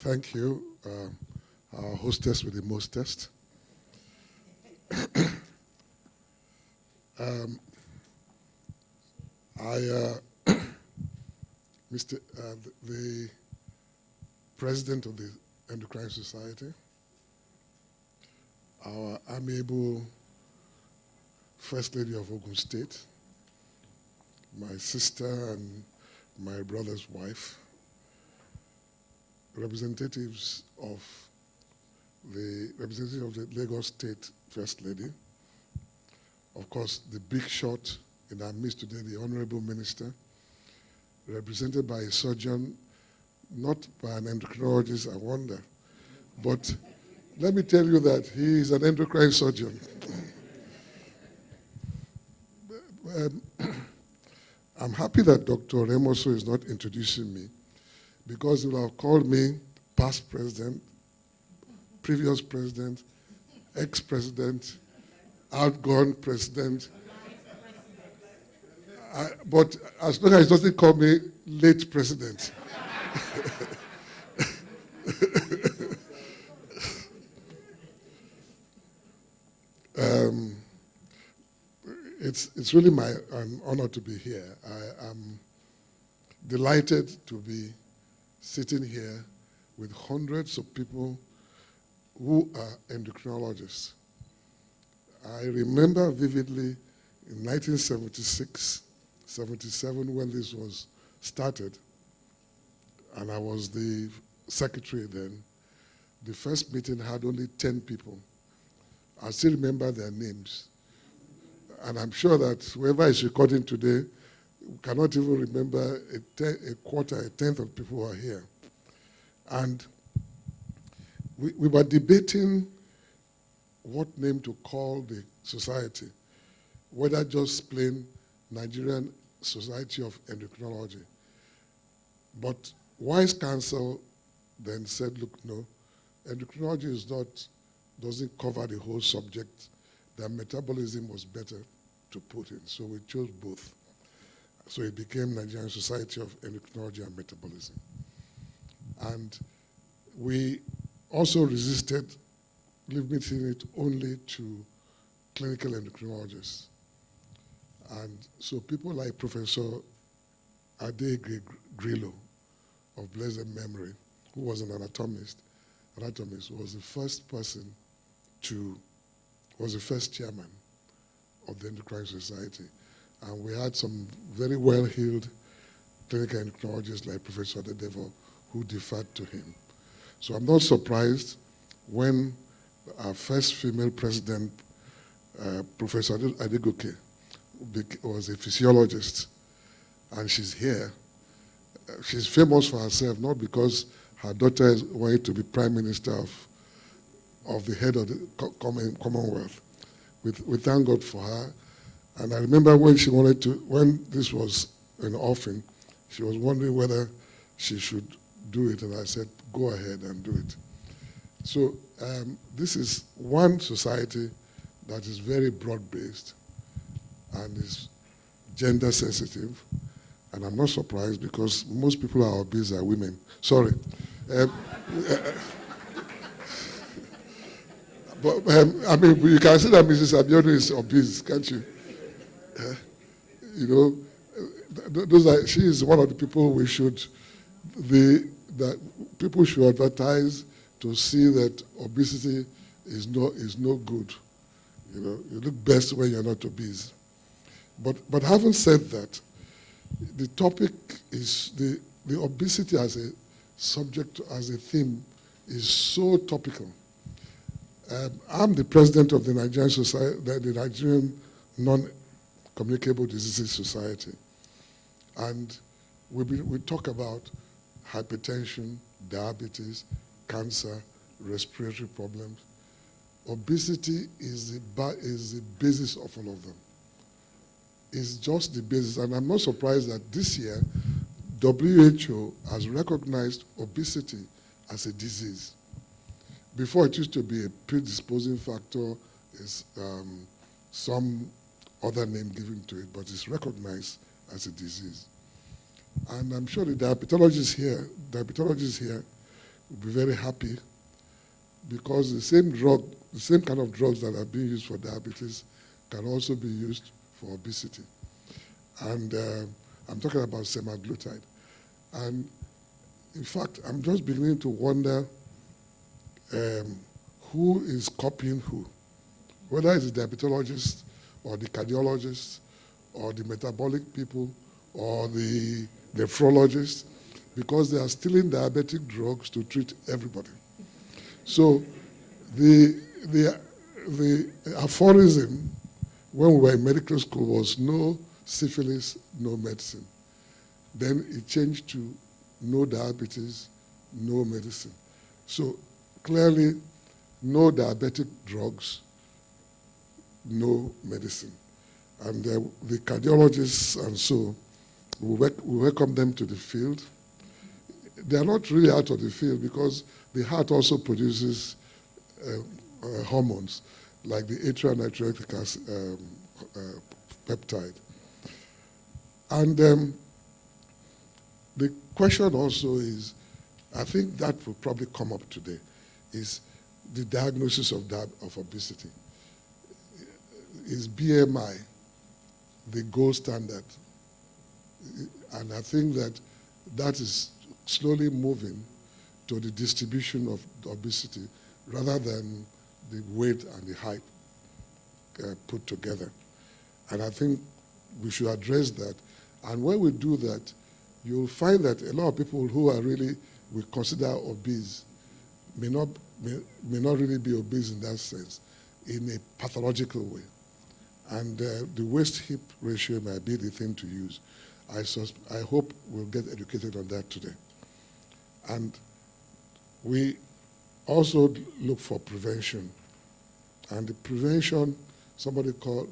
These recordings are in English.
Thank you, our hostess with the mostest. um, the president of the Endocrine Society, our amiable First Lady of Ogun State, my sister and my brother's wife, representatives of the Lagos State First Lady, of course, the big shot in our midst today, the Honorable Minister, represented by a surgeon, not by an endocrinologist, I wonder. But let me tell you that he is an endocrine surgeon. I'm happy that Dr. Remoso is not introducing me, because he will have called me past president, previous president, ex-president, outgone president. But as long as he doesn't call me late president. It's really an honor to be here. I am delighted to be sitting here with hundreds of people who are endocrinologists. I remember vividly in 1976, 77, when this was started, and I was the secretary then. The first meeting had only 10 people. I still remember their names. And I'm sure that whoever is recording today cannot even remember a quarter, a tenth of people who are here. And we were debating what name to call the society, whether just plain Nigerian Society of Endocrinology. But wise counsel then said, look, no, endocrinology doesn't cover the whole subject. That metabolism was better to put in, so we chose both. So it became Nigerian Society of Endocrinology and Metabolism. And we also resisted limiting it only to clinical endocrinologists. And so people like Professor Ade Grillo of blessed memory, who was an anatomist, was the first person was the first chairman of the Endocrine Society. And we had some very well-heeled clinical endocrinologists like Professor Adedevo who deferred to him. So I'm not surprised when our first female president, Professor Adegoke, was a physiologist, and she's here. She's famous for herself, not because her daughter wanted to be prime minister of the head of the Commonwealth. We thank God for her. And I remember when this was an offering, she was wondering whether she should do it, and I said, go ahead and do it. So this is one society that is very broad-based and is gender sensitive, and I'm not surprised because most people who are obese are women. Sorry. But I mean, you can see that Mrs. Abiodun is obese, can't you? She is one of the people that people should advertise to see that obesity is no good. You look best when you're not obese. But having said that, the topic is the obesity as a subject, as a theme, is so topical. I'm the president of the Nigerian Society, the Nigerian Non-Communicable Diseases Society, and we talk about hypertension, diabetes, cancer, respiratory problems. Obesity is the basis of all of them. It's just the basis, and I'm not surprised that this year WHO has recognized obesity as a disease. Before, it used to be a predisposing factor, is some other name given to it, but it's recognized as a disease. And I'm sure the diabetologists here will be very happy, because the same kind of drugs that are being used for diabetes can also be used for obesity. And I'm talking about semaglutide. And in fact, I'm just beginning to wonder who is copying who, whether it's the diabetologist or the cardiologist or the metabolic people or the nephrologist, because they are stealing diabetic drugs to treat everybody. So the aphorism when we were in medical school was no syphilis, no medicine. Then it changed to no diabetes, no medicine. So clearly, no diabetic drugs, no medicine. And the cardiologists and so, we welcome them to the field. They are not really out of the field, because the heart also produces hormones, like the atrial natriuretic acid peptide. And the question also is, I think that will probably come up today, is the diagnosis of obesity. Is BMI the gold standard? And I think that is slowly moving to the distribution of obesity rather than the weight and the height put together. And I think we should address that. And when we do that, you'll find that a lot of people who are really, we consider obese, may not really be obese in that sense, in a pathological way. And the waist-hip ratio might be the thing to use. I hope we'll get educated on that today. And we also look for prevention. And the prevention, somebody called,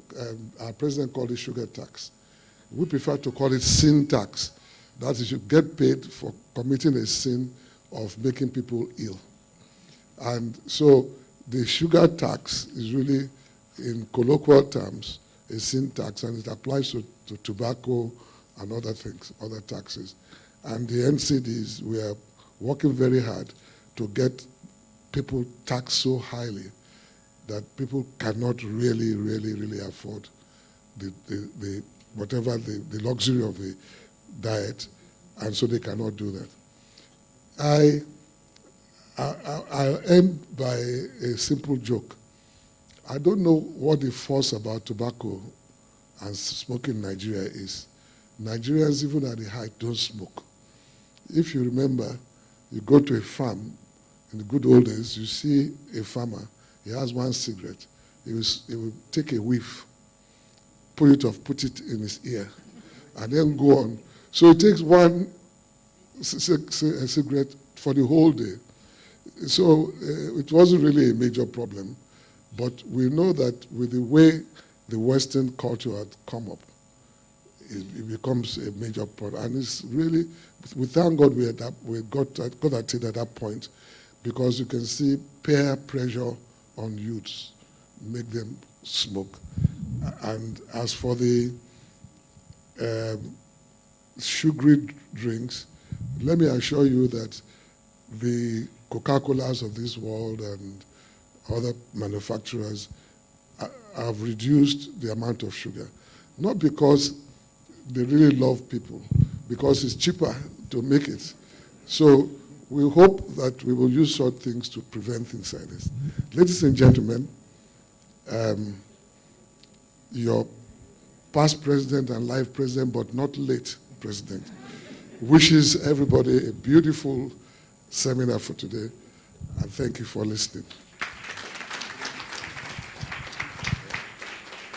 our president called it sugar tax. We prefer to call it sin tax. That is, you get paid for committing a sin of making people ill. And so the sugar tax is really, in colloquial terms, a sin tax, and it applies to tobacco and other things, other taxes. And the NCDs, we are working very hard to get people taxed so highly that people cannot really afford the luxury of the diet, and so they cannot do that. I'll end by a simple joke. I don't know what the fuss about tobacco and smoking in Nigeria is. Nigerians, even at the height, don't smoke. If you remember, you go to a farm, in the good old days, you see a farmer, he has one cigarette. He will take a whiff, put it in his ear, and then go on. So it takes one cigarette for the whole day. So it wasn't really a major problem. But we know that with the way the Western culture had come up, it becomes a major problem. And it's really, we thank God we got at it at that point, because you can see peer pressure on youths, make them smoke. And as for the sugary drinks, let me assure you that the Coca-Colas of this world and other manufacturers have reduced the amount of sugar. Not because they really love people, because it's cheaper to make it. So we hope that we will use such things to prevent things like this. Ladies and gentlemen, your past president and life president, but not late president, wishes everybody a beautiful seminar for today, and thank you for listening.